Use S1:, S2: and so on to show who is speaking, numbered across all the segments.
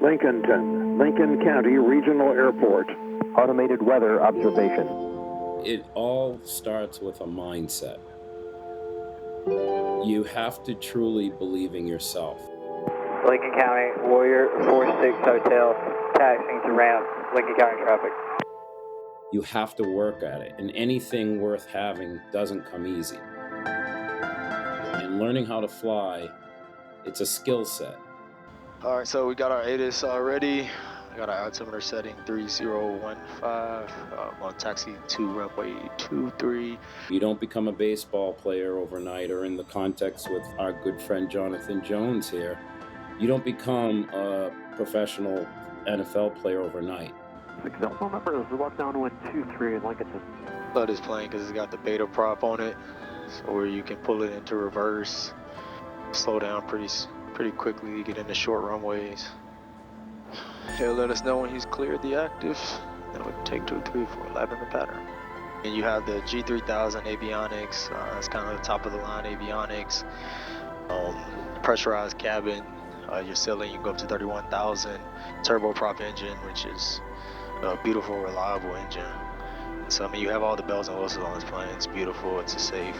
S1: Lincolnton, Lincoln County Regional Airport.
S2: Automated weather observation.
S3: It all starts with a mindset. You have to truly believe in yourself.
S4: Lincoln County, Warrior 46 Hotel, taxiing to ramp, Lincoln County traffic.
S3: You have to work at it, and anything worth having doesn't come easy. And learning how to fly, it's a skill set.
S5: All right, so we got our ATIS already. I got our altimeter setting 3015. I'm on taxi to runway 23.
S3: You don't become a baseball player overnight, or in the context with our good friend Jonathan Jones here, you don't become a professional NFL player overnight.
S6: Phone number is lockdown 123 in Lincolnton.
S5: Love this plane because it's got the beta prop on it, so where you can pull it into reverse, slow down pretty quickly to get into short runways. He'll let us know when he's cleared the active, then we can take 2-3 for 11 the pattern. And you have the G3000 avionics, that's kind of the top of the line avionics. Pressurized cabin, your ceiling you can go up to 31,000. Turboprop engine, which is a beautiful, reliable engine. So I mean, you have all the bells and whistles on this plane. It's beautiful, it's safe.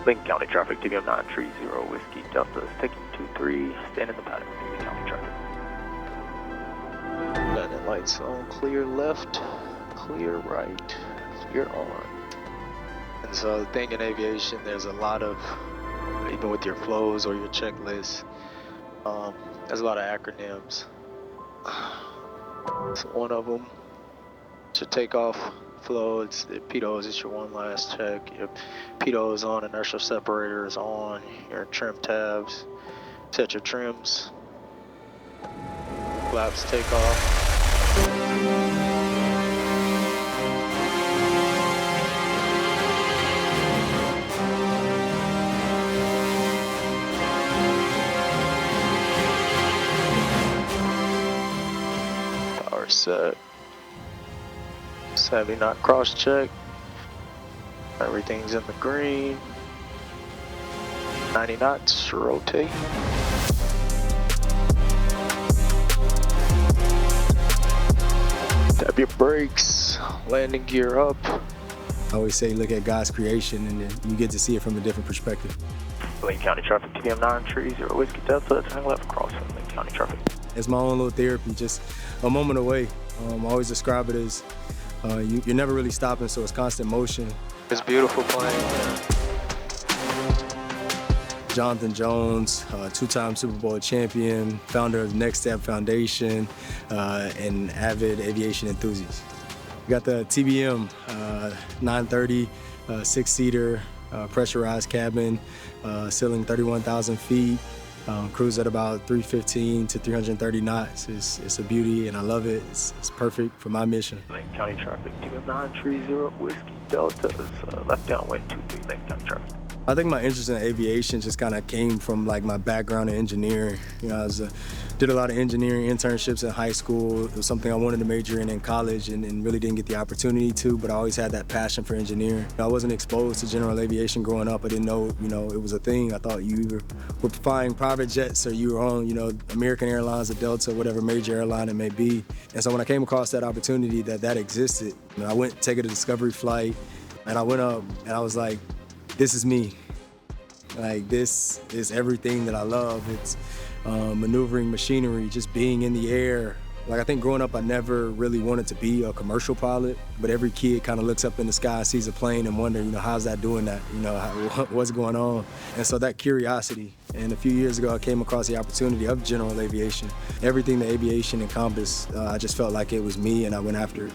S7: Lincoln County traffic, TBM 930 Whiskey Delta is taking 23, stand in the pattern, Lincoln County traffic.
S5: Landing lights on, clear left, clear right, clear on. And so the thing in aviation, there's a lot of, even with your flows or your checklists, there's a lot of acronyms. So one of them, it's your takeoff flow, it's the PIDOs, it's your one last check. Your PIDOs on, inertial separator is on, your trim tabs, set your trims, flaps take off. Power set. 70 knot cross check. Everything's in the green. 90 knots, rotate. Tap your brakes, landing gear up.
S8: I always say look at God's creation and then you get to see it from a different perspective.
S7: Lincoln County traffic, TBM 930 Whiskey Delta, turning left across from Lincoln County traffic.
S8: It's my own little therapy, just a moment away. I always describe it as you're never really stopping, so it's constant motion.
S5: It's beautiful plane.
S8: Jonathan Jones, two-time Super Bowl champion, founder of Next Step Foundation, and avid aviation enthusiast. We got the TBM 930 six-seater pressurized cabin, ceiling 31,000 feet, cruise at about 315 to 330 knots. It's a beauty and I love it. It's perfect for my mission.
S7: Lincoln County traffic, TBM 930 Whiskey Delta is left downwind 23 Lincoln County traffic.
S8: I think my interest in aviation just kind of came from like my background in engineering. You know, I did a lot of engineering internships in high school. It was something I wanted to major in college and really didn't get the opportunity to, but I always had that passion for engineering. I wasn't exposed to general aviation growing up. I didn't know, it was a thing. I thought you either were flying private jets or you were on, American Airlines or Delta, whatever major airline it may be. And so when I came across that opportunity that existed, I went to take a discovery flight and I went up and I was like, this is me. Like, this is everything that I love. It's maneuvering machinery, just being in the air. Like, I think growing up, I never really wanted to be a commercial pilot, but every kid kind of looks up in the sky, sees a plane and wonder, how's that doing that? What's going on? And so that curiosity. And a few years ago, I came across the opportunity of general aviation. Everything that aviation encompassed, I just felt like it was me and I went after it.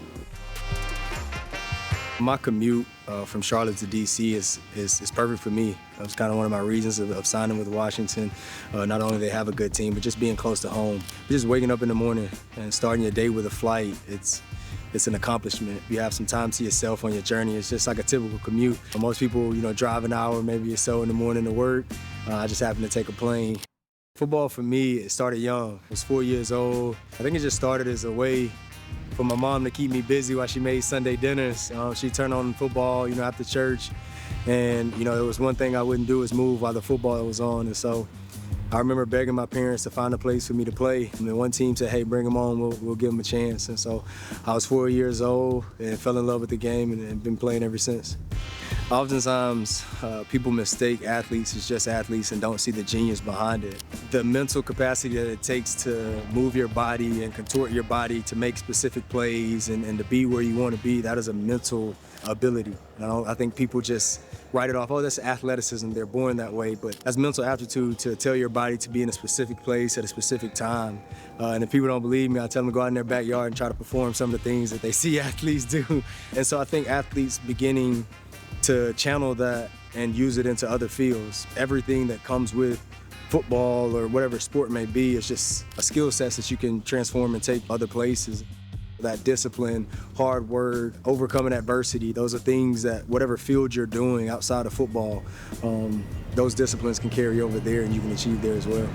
S8: My commute from Charlotte to DC is perfect for me. That was kind of one of my reasons of signing with Washington. Not only they have a good team, but just being close to home. Just waking up in the morning and starting your day with a flight, it's an accomplishment. You have some time to yourself on your journey. It's just like a typical commute. Most people, drive an hour, maybe or so in the morning to work. I just happen to take a plane. Football for me, it started young. I was 4 years old. I think it just started as a way for my mom to keep me busy while she made Sunday dinners. She'd turn on football, after church. And, there was one thing I wouldn't do is move while the football was on. And so I remember begging my parents to find a place for me to play. And then one team said, hey, bring him on, we'll give him a chance. And so I was 4 years old and fell in love with the game and been playing ever since. Oftentimes, people mistake athletes as just athletes and don't see the genius behind it. The mental capacity that it takes to move your body and contort your body to make specific plays and to be where you want to be, that is a mental ability. I think people just write it off, oh, that's athleticism, they're born that way, but that's mental aptitude to tell your body to be in a specific place at a specific time. And if people don't believe me, I tell them to go out in their backyard and try to perform some of the things that they see athletes do. And so I think athletes beginning to channel that and use it into other fields. Everything that comes with football or whatever sport may be is just a skill set that you can transform and take other places. That discipline, hard work, overcoming adversity, those are things that whatever field you're doing outside of football, those disciplines can carry over there and you can achieve there as well.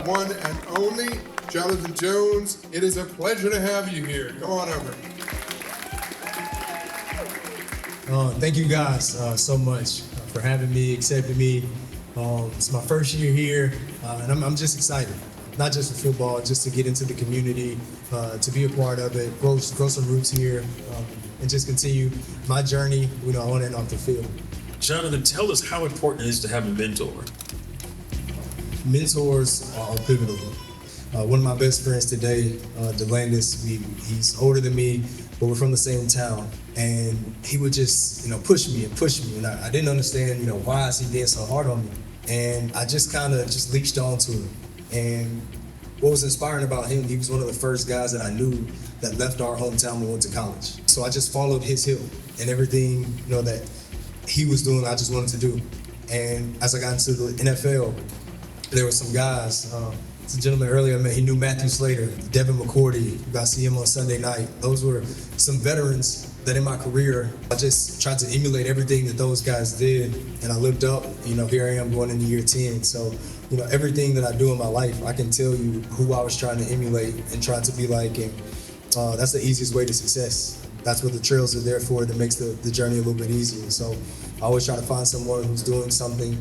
S9: One and only Jonathan Jones. It is a pleasure to have you here. Come on over.
S8: Thank you guys so much for having me, accepting me. It's my first year here, and I'm just excited. Not just for football, just to get into the community, to be a part of it, grow some roots here, and just continue my journey, on and off the field.
S10: Jonathan, tell us how important it is to have a mentor.
S8: Mentors are pivotal. One of my best friends today, DeLandis, he's older than me, but we're from the same town. And he would just, push me. And I didn't understand, why is he being so hard on me? And I just kind of leached onto him. And what was inspiring about him, he was one of the first guys that I knew that left our hometown and went to college. So I just followed his hill, and everything, that he was doing, I just wanted to do. And as I got into the NFL, there were some guys. It's a gentleman earlier I met, he knew Matthew Slater, Devin McCourty. You guys see him on Sunday night. Those were some veterans that in my career, I just tried to emulate everything that those guys did, and I lived up. Here I am going into year 10. So, everything that I do in my life, I can tell you who I was trying to emulate and try to be like, and that's the easiest way to success. That's what the trails are there for, that makes the journey a little bit easier. So I always try to find someone who's doing something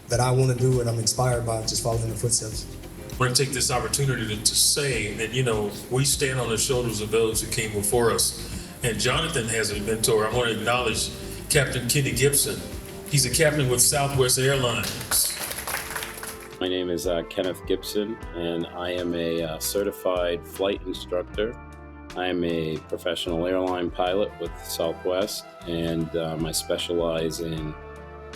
S8: that I want to do and I'm inspired by, just following the footsteps.
S10: I want to take this opportunity to say that, we stand on the shoulders of those who came before us. And Jonathan has a mentor. I want to acknowledge Captain Kenny Gibson. He's a captain with Southwest Airlines.
S3: My name is Kenneth Gibson, and I am a certified flight instructor. I am a professional airline pilot with Southwest, and I specialize in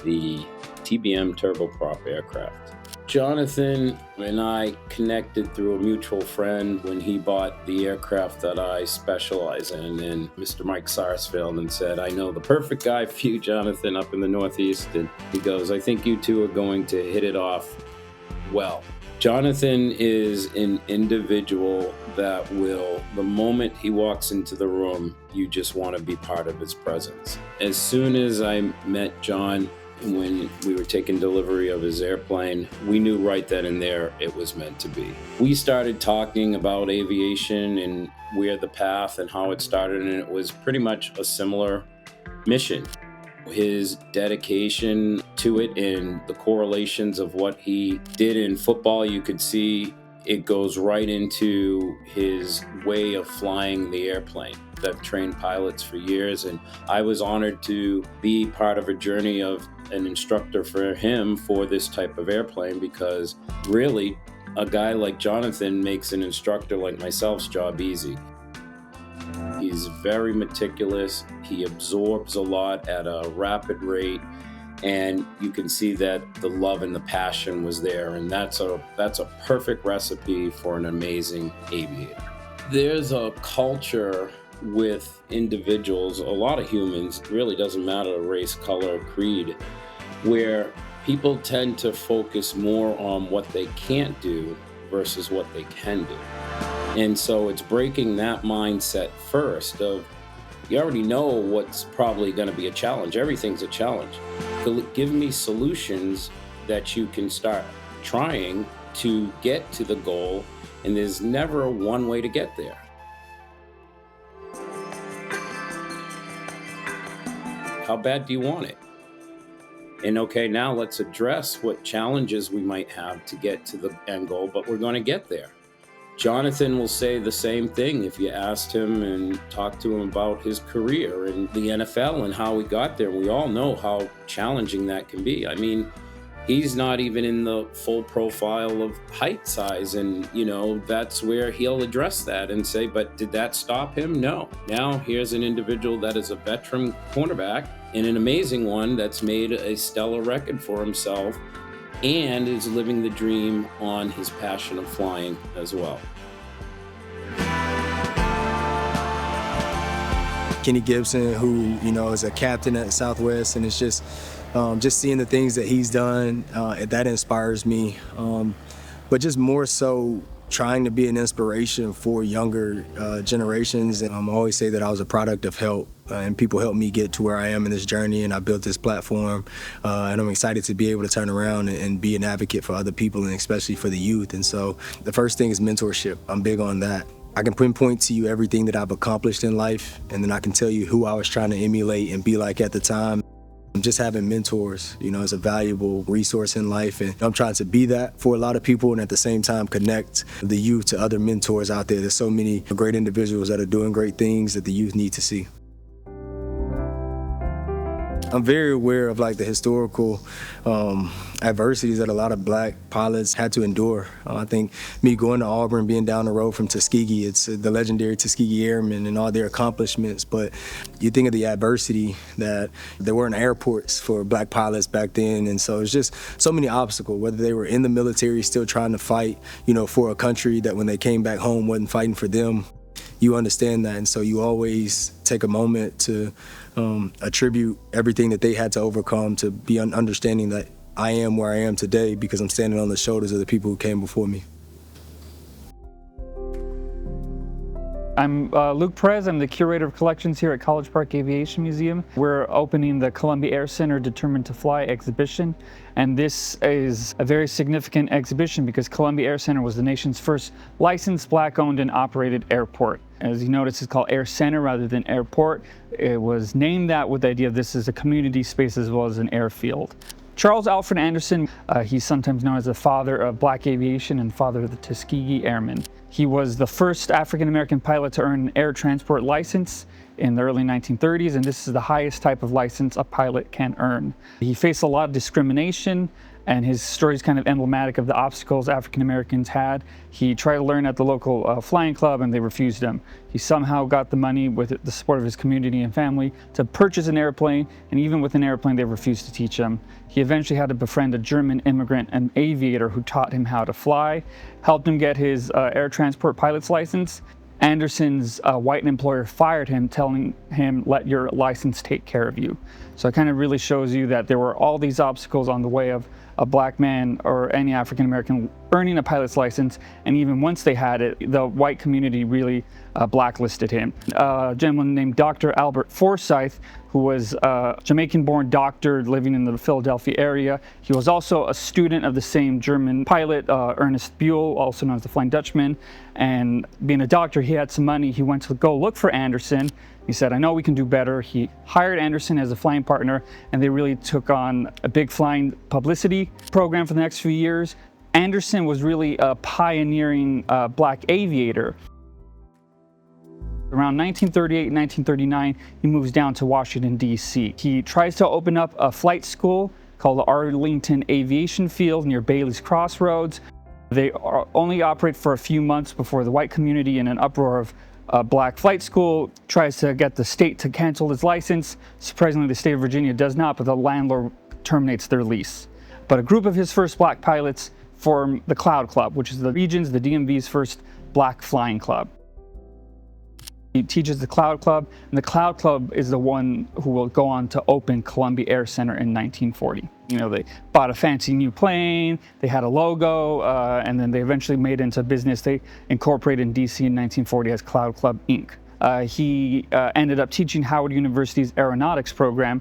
S3: the TBM turboprop aircraft. Jonathan and I connected through a mutual friend when he bought the aircraft that I specialize in, and Mr. Mike Sarsfield, and said, I know the perfect guy for you, Jonathan, up in the Northeast. And he goes, I think you two are going to hit it off well. Jonathan is an individual that will, the moment he walks into the room, you just want to be part of his presence. As soon as I met John, when we were taking delivery of his airplane, we knew right then and there it was meant to be. We started talking about aviation and where the path and how it started, and it was pretty much a similar mission. His dedication to it and the correlations of what he did in football, you could see it goes right into his way of flying the airplane. I've trained pilots for years, and I was honored to be part of a journey of an instructor for him for this type of airplane, because really A guy like Jonathan makes an instructor like myself's job easy. He's very meticulous. He absorbs a lot at a rapid rate, and you can see that the love and the passion was there, and that's a perfect recipe for an amazing aviator. There's a culture with individuals, a lot of humans, it really doesn't matter race, color, creed, where people tend to focus more on what they can't do versus what they can do. And so it's breaking that mindset first of, you already know what's probably going to be a challenge. Everything's a challenge. Give me solutions that you can start trying to get to the goal, and there's never one way to get there. How bad do you want it? And okay, now let's address what challenges we might have to get to the end goal, but we're going to get there. Jonathan will say the same thing if you asked him and talked to him about his career in the NFL and how he got there. We all know how challenging that can be. I mean, he's not even in the full profile of height size, and that's where he'll address that and say, but did that stop him? No. Now here's an individual that is a veteran cornerback and an amazing one that's made a stellar record for himself and is living the dream on his passion of flying as well.
S8: Kenny Gibson, who is a captain at Southwest, and it's just seeing the things that he's done, that inspires me. But just more so trying to be an inspiration for younger generations. And I always say that I was a product of help, and people helped me get to where I am in this journey, and I built this platform. And I'm excited to be able to turn around and be an advocate for other people, and especially for the youth. And so the first thing is mentorship. I'm big on that. I can pinpoint to you everything that I've accomplished in life, and then I can tell you who I was trying to emulate and be like at the time. Just having mentors, is a valuable resource in life, and I'm trying to be that for a lot of people, and at the same time connect the youth to other mentors out there. There's so many great individuals that are doing great things that the youth need to see. I'm very aware of the historical adversities that a lot of black pilots had to endure. I think me going to Auburn, being down the road from Tuskegee, it's the legendary Tuskegee Airmen and all their accomplishments, but you think of the adversity that there weren't airports for black pilots back then, and so it's just so many obstacles, whether they were in the military still trying to fight, for a country that when they came back home wasn't fighting for them. You understand that, and so you always take a moment to attribute everything that they had to overcome to be understanding that I am where I am today because I'm standing on the shoulders of the people who came before me.
S11: I'm Luke Perez. I'm the curator of collections here at College Park Aviation Museum. We're opening the Columbia Air Center Determined to Fly exhibition, and this is a very significant exhibition because Columbia Air Center was the nation's first licensed, black-owned and operated airport. As you notice, it's called Air Center rather than airport. It was named that with the idea of this is a community space as well as an airfield. Charles Alfred Anderson, he's sometimes known as the father of black aviation and father of the Tuskegee Airmen. He was the first African-American pilot to earn an air transport license in the early 1930s, and this is the highest type of license a pilot can earn. He faced a lot of discrimination, and his story is kind of emblematic of the obstacles African Americans had. He tried to learn at the local flying club, and they refused him. He somehow got the money with the support of his community and family to purchase an airplane, and even with an airplane, they refused to teach him. He eventually had to befriend a German immigrant, an aviator, who taught him how to fly, helped him get his air transport pilot's license. Anderson's white employer fired him, telling him, "Let your license take care of you." So it kind of really shows you that there were all these obstacles on the way of a black man or any African American earning a pilot's license, and even once they had it, the white community really blacklisted him. A gentleman named Dr. Albert Forsyth, who was a Jamaican-born doctor living in the Philadelphia area. He was also a student of the same German pilot, Ernest Buell, also known as the Flying Dutchman. And being a doctor, he had some money. He went to go look for Anderson. He said, "I know we can do better." He hired Anderson as a flying partner, and they really took on a big flying publicity program for the next few years. Anderson was really a pioneering black aviator. Around 1938 and 1939, he moves down to Washington, D.C. He tries to open up a flight school called the Arlington Aviation Field near Bailey's Crossroads. They only operate for a few months before the white community, in an uproar of black flight school, tries to get the state to cancel his license. Surprisingly, the state of Virginia does not, but the landlord terminates their lease. But a group of his first black pilots form the Cloud Club, which is the region's, the DMV's first black flying club. He teaches the Cloud Club, and the Cloud Club is the one who will go on to open Columbia Air Center in 1940. You know, they bought a fancy new plane, they had a logo, and then they eventually made it into business. They incorporated in DC in 1940 as Cloud Club, Inc. He ended up teaching Howard University's aeronautics program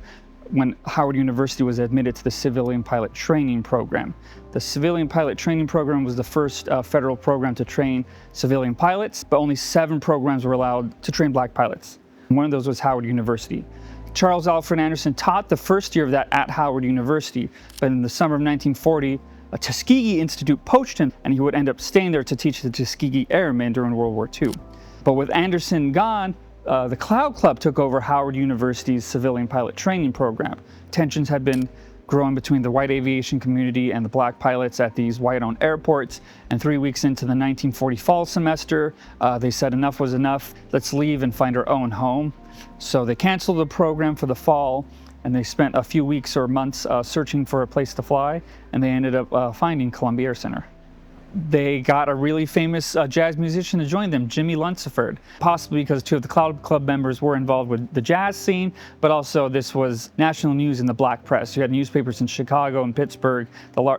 S11: when Howard University was admitted to the civilian pilot training program. The civilian pilot training program was the first federal program to train civilian pilots, but only 7 programs were allowed to train black pilots. One of those was Howard University. Charles Alfred Anderson taught the first year of that at Howard University, but in the summer of 1940, a Tuskegee Institute poached him, and he would end up staying there to teach the Tuskegee Airmen during World War II. But with Anderson gone, the Cloud Club took over Howard University's civilian pilot training program. Tensions had been growing between the white aviation community and the black pilots at these white-owned airports, and 3 weeks into the 1940 fall semester, they said enough was enough, let's leave and find our own home. So they canceled the program for the fall, and they spent a few weeks or months searching for a place to fly, and they ended up finding Columbia Air Center. They got a really famous jazz musician to join them, Jimmy Lunceford, possibly because 2 of the Cloud Club members were involved with the jazz scene, but also this was national news in the black press. You had newspapers in Chicago and Pittsburgh,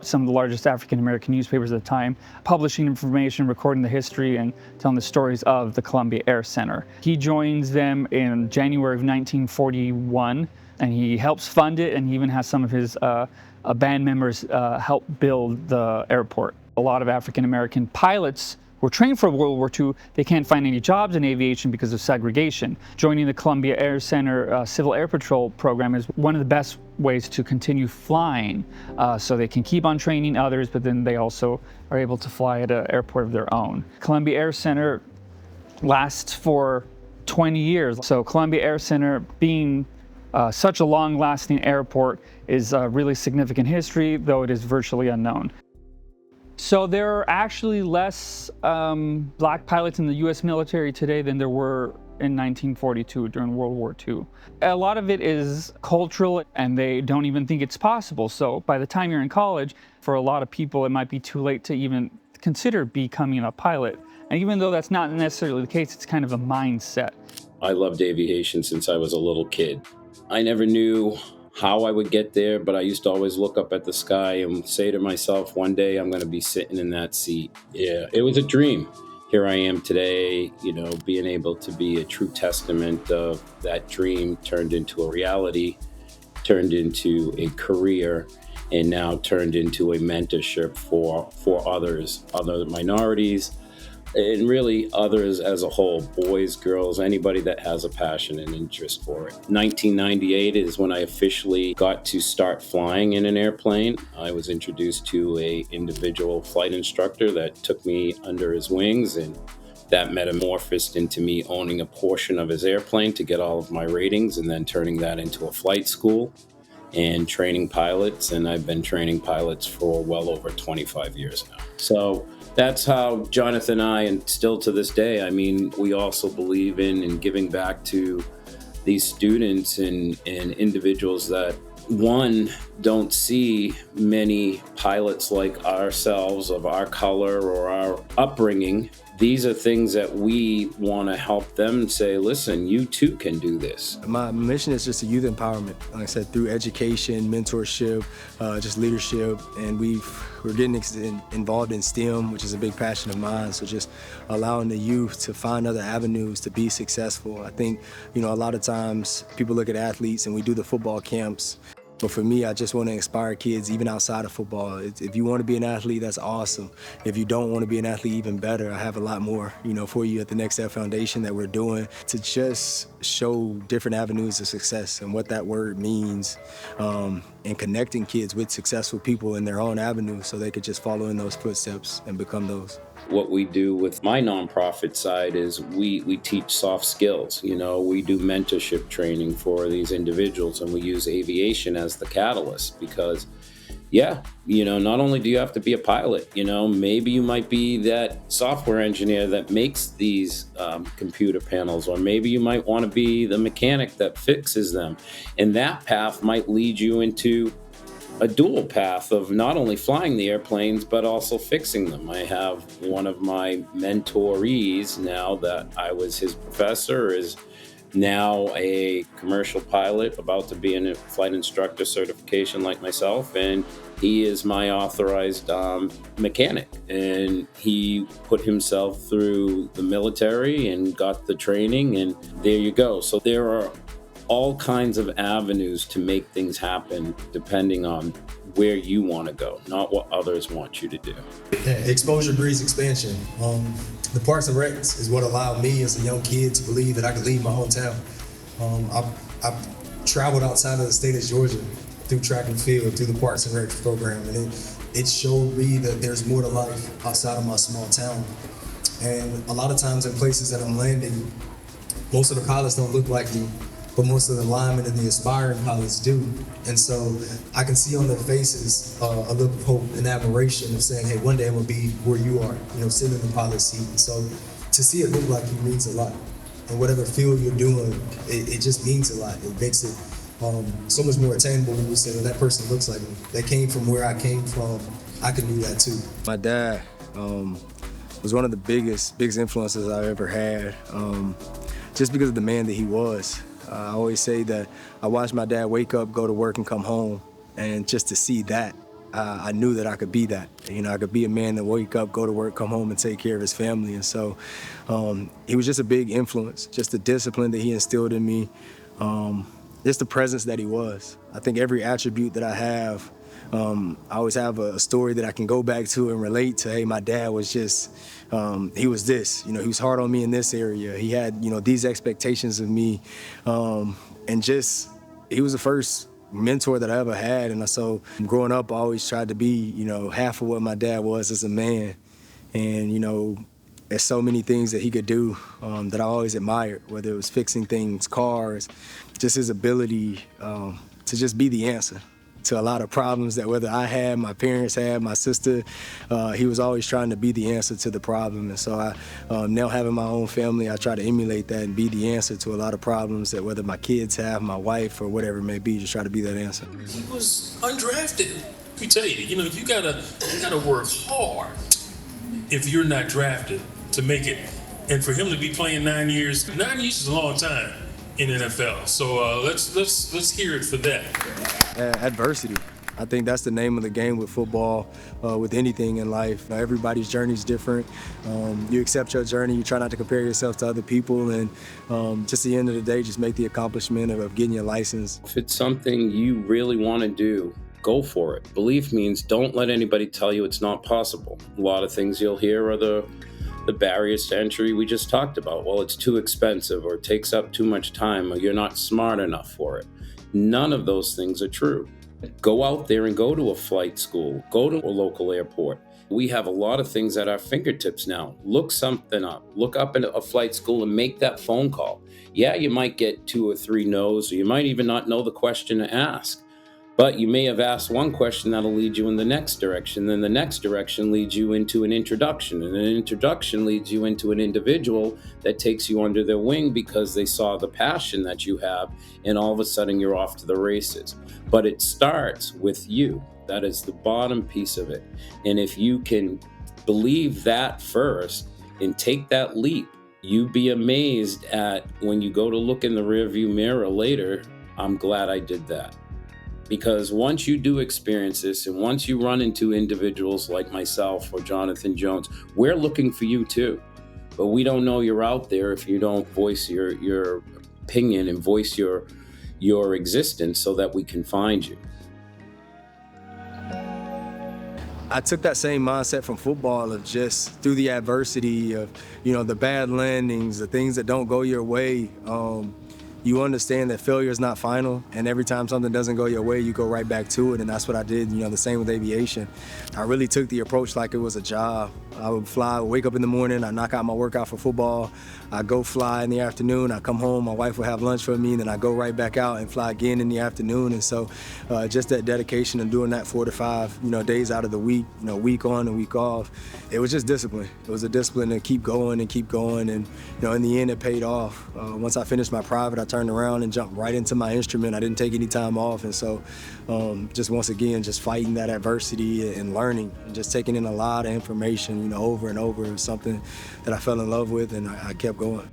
S11: some of the largest African-American newspapers at the time, publishing information, recording the history, and telling the stories of the Columbia Air Center. He joins them in January of 1941, and he helps fund it, and he even has some of his band members help build the airport. A lot of African-American pilots were trained for World War II. They can't find any jobs in aviation because of segregation. Joining the Columbia Air Center Civil Air Patrol program is one of the best ways to continue flying, so they can keep on training others, but then they also are able to fly at an airport of their own. Columbia Air Center lasts for 20 years. So Columbia Air Center, being such a long-lasting airport, is a really significant history, though it is virtually unknown. So there are actually less black pilots in the U.S. military today than there were in 1942 during World War II. A lot of it is cultural, and they don't even think it's possible. So by the time you're in college, for a lot of people, it might be too late to even consider becoming a pilot. And even though that's not necessarily the case, it's kind of a mindset.
S3: I loved aviation since I was a little kid. I never knew how I would get there, but I used to always look up at the sky and say to myself, one day I'm going to be sitting in that seat. Yeah, it was a dream. Here I am today, you know, being able to be a true testament of that dream turned into a reality, turned into a career, and now turned into a mentorship for others, other minorities, and really others as a whole, boys, girls, anybody that has a passion and interest for it. 1998 is when I officially got to start flying in an airplane. I was introduced to an individual flight instructor that took me under his wings, and that metamorphosed into me owning a portion of his airplane to get all of my ratings, and then turning that into a flight school and training pilots. And I've been training pilots for well over 25 years now. So that's how Jonathan and I, and still to this day, I mean, we also believe in giving back to these students and individuals that, one, don't see many pilots like ourselves of our color or our upbringing. These are things that we want to help them say, listen, you too can do this.
S8: My mission is just a youth empowerment. Like I said, through education, mentorship, just leadership, and we're getting involved in STEM, which is a big passion of mine. So just allowing the youth to find other avenues to be successful. I think, you know, a lot of times people look at athletes and we do the football camps. But for me, I just want to inspire kids even outside of football. If you want to be an athlete, that's awesome. If you don't want to be an athlete, even better. I have a lot more, you know, for you at the Next Step Foundation that we're doing to just show different avenues of success and what that word means, and connecting kids with successful people in their own avenue so they could just follow in those footsteps and become those.
S3: What we do with my nonprofit side is we teach soft skills. You know, we do mentorship training for these individuals, and we use aviation as the catalyst because Yeah, not only do you have to be a pilot, maybe you might be that software engineer that makes these computer panels, or maybe you might want to be the mechanic that fixes them. And that path might lead you into a dual path of not only flying the airplanes, but also fixing them. I have one of my mentorees now that I was his professor is now a commercial pilot about to be in a flight instructor certification like myself, and he is my authorized mechanic, and he put himself through the military and got the training, and there you go. So there are all kinds of avenues to make things happen depending on where you want to go, not what others want you to do.
S8: Yeah, exposure breeds expansion. The Parks and Recs is what allowed me as a young kid to believe that I could leave my hometown. I've traveled outside of the state of Georgia through track and field, through the Parks and Recs program, and it showed me that there's more to life outside of my small town. And a lot of times in places that I'm landing, most of the pilots don't look like me, but most of the linemen and the aspiring pilots do. And so I can see on their faces a look of hope and admiration of saying, hey, one day I'm gonna be where you are, sitting in the pilot seat. And so to see it look like you means a lot. And whatever field you're doing, it just means a lot. It makes it so much more attainable when you say, well, that person looks like me. They came from where I came from. I can do that too. My dad was one of the biggest influences I've ever had, just because of the man that he was. I always say that I watched my dad wake up, go to work, and come home. And just to see that, I knew that I could be that. I could be a man that wake up, go to work, come home, and take care of his family. And so he was just a big influence, just the discipline that he instilled in me, just the presence that he was. I think every attribute that I have, I always have a story that I can go back to and relate to. Hey, my dad was just, he was this, he was hard on me in this area. He had, these expectations of me. And just, he was the first mentor that I ever had. And so growing up, I always tried to be, half of what my dad was as a man. And, there's so many things that he could do that I always admired, whether it was fixing things, cars, just his ability to just be the answer to a lot of problems that whether I had, my parents had, my sister, he was always trying to be the answer to the problem. And so I, now having my own family, I try to emulate that and be the answer to a lot of problems that whether my kids have, my wife, or whatever it may be, just try to be that answer.
S10: He was undrafted. Let me tell you, you gotta work hard if you're not drafted to make it. And for him to be playing 9 years is a long time in NFL. So let's hear it for that.
S8: Adversity. I think that's the name of the game with football, with anything in life. Everybody's journey is different. You accept your journey. You try not to compare yourself to other people. And just at the end of the day, just make the accomplishment of getting your license.
S3: If it's something you really want to do, go for it. Belief means don't let anybody tell you it's not possible. A lot of things you'll hear are the barriers to entry we just talked about. Well, it's too expensive, or it takes up too much time, or you're not smart enough for it. None of those things are true. Go out there and go to a flight school. Go to a local airport. We have a lot of things at our fingertips now. Look something up. Look up in a flight school and make that phone call. Yeah, you might get 2 or 3 no's, or you might even not know the question to ask. But you may have asked one question that'll lead you in the next direction. Then the next direction leads you into an introduction. And an introduction leads you into an individual that takes you under their wing because they saw the passion that you have. And all of a sudden you're off to the races. But it starts with you. That is the bottom piece of it. And if you can believe that first and take that leap, you'd be amazed at when you go to look in the rearview mirror later, I'm glad I did that. Because once you do experience this, and once you run into individuals like myself or Jonathan Jones, we're looking for you too. But we don't know you're out there if you don't voice your opinion and voice your existence so that we can find you.
S8: I took that same mindset from football of just through the adversity of, the bad landings, the things that don't go your way. you understand that failure is not final, and every time something doesn't go your way, you go right back to it, and that's what I did, the same with aviation. I really took the approach like it was a job. I would fly, wake up in the morning, I knock out my workout for football, I go fly in the afternoon, I come home, my wife will have lunch for me, and then I go right back out and fly again in the afternoon, and so just that dedication and doing that 4 to 5, days out of the week, week on and week off, it was just discipline. It was a discipline to keep going, and in the end, it paid off. Once I finished my private, I turned around and jumped right into my instrument. I didn't take any time off, and so just once again, just fighting that adversity and learning and just taking in a lot of information, over and over. It was something that I fell in love with, and I kept going.